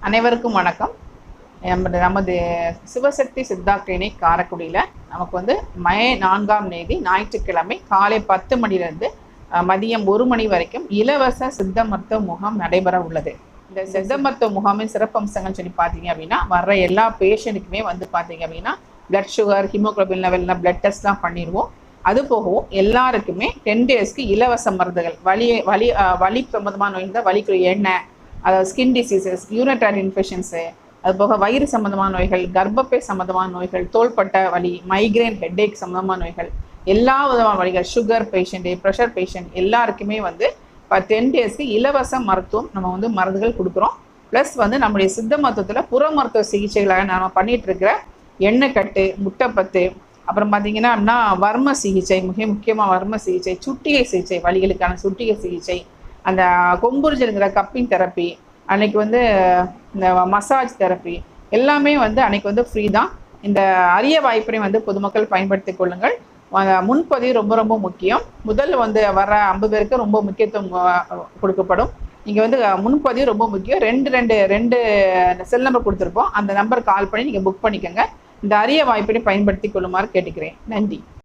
அனைவருக்கும் வணக்கம். நமது சிவசக்தி சித்தா கிளினிக் காரைக்குடியில் நமக்கு வந்து மே 4ஆம் தேதி ஞாயிற்றுக்கிழமை காலை 10 மணிலேருந்து மதியம் 1 மணி வரைக்கும் இலவச சித்த மருத்துவ முகாம் நடைபெற உள்ளது. இந்த சித்த மருத்துவ முகாமின் சிறப்பம்சங்கள்னு சொல்லி பார்த்தீங்க அப்படின்னா, வர்ற எல்லா பேஷண்ட்டுக்குமே வந்து பார்த்தீங்க அப்படின்னா பிளட் சுகர், ஹீமோகுளோபின் லெவல்லாம் பிளட் டெஸ்ட்லாம் பண்ணிடுவோம். அது போகவும் எல்லாருக்குமே 10 டேஸ்க்கு இலவச மருந்துகள், வலி சம்மந்தமான நோய் இருந்தால் வலிக்குரிய எண்ணெய், அதாவது ஸ்கின் டிசீசஸ், யூரினரி இன்ஃபெக்ஷன்ஸு, அது போக வயிறு சம்மந்தமான நோய்கள், கர்ப்பப்பை சம்மந்தமான நோய்கள், தோள்பட்ட வலி, மைக்ரேன், ஹெட்டேக் சம்மந்தமான நோய்கள், எல்லா விதமான வழிகள், சுகர் பேஷண்ட்டு, ப்ரெஷர் பேஷண்ட் எல்லாருக்குமே வந்து 10 டேஸ்க்கு இலவச மருத்துவம் நம்ம வந்து மருந்துகள் கொடுக்குறோம். ப்ளஸ் வந்து நம்முடைய சித்த மருத்துவத்தில் புற மருத்துவ சிகிச்சைகளாக நம்ம பண்ணிகிட்டு இருக்கிற எண்ணெய் கட்டு, முட்டைப்பத்து, அப்புறம் பார்த்தீங்கன்னா வர்ம சிகிச்சை, மிக முக்கியமாக வர்ம சிகிச்சை, சுட்டிகை சிகிச்சை, வலிகளுக்கான சுட்டிகை சிகிச்சை, அந்த கொம்புரிஞ்சிருக்கிற கப்பிங் தெரப்பி, அன்னைக்கு வந்து இந்த மசாஜ் தெரப்பி எல்லாமே வந்து அன்னைக்கு வந்து ஃப்ரீ தான். இந்த அரிய வாய்ப்பினை வந்து பொதுமக்கள் பயன்படுத்தி கொள்ளுங்கள். முன்பதிவு ரொம்ப ரொம்ப முக்கியம். முதல் வந்து வர 50 பேருக்கு ரொம்ப முக்கியத்துவம் கொடுக்கப்படும். நீங்கள் வந்து முன்பதிவு ரொம்ப முக்கியம். ரெண்டு செல் நம்பர் கொடுத்துருப்போம். அந்த நம்பர் கால் பண்ணி நீங்கள் புக் பண்ணிக்கோங்க. இந்த அரிய வாய்ப்பினை பயன்படுத்தி கொள்ளுமாறு கேட்டுக்கிறேன். நன்றி.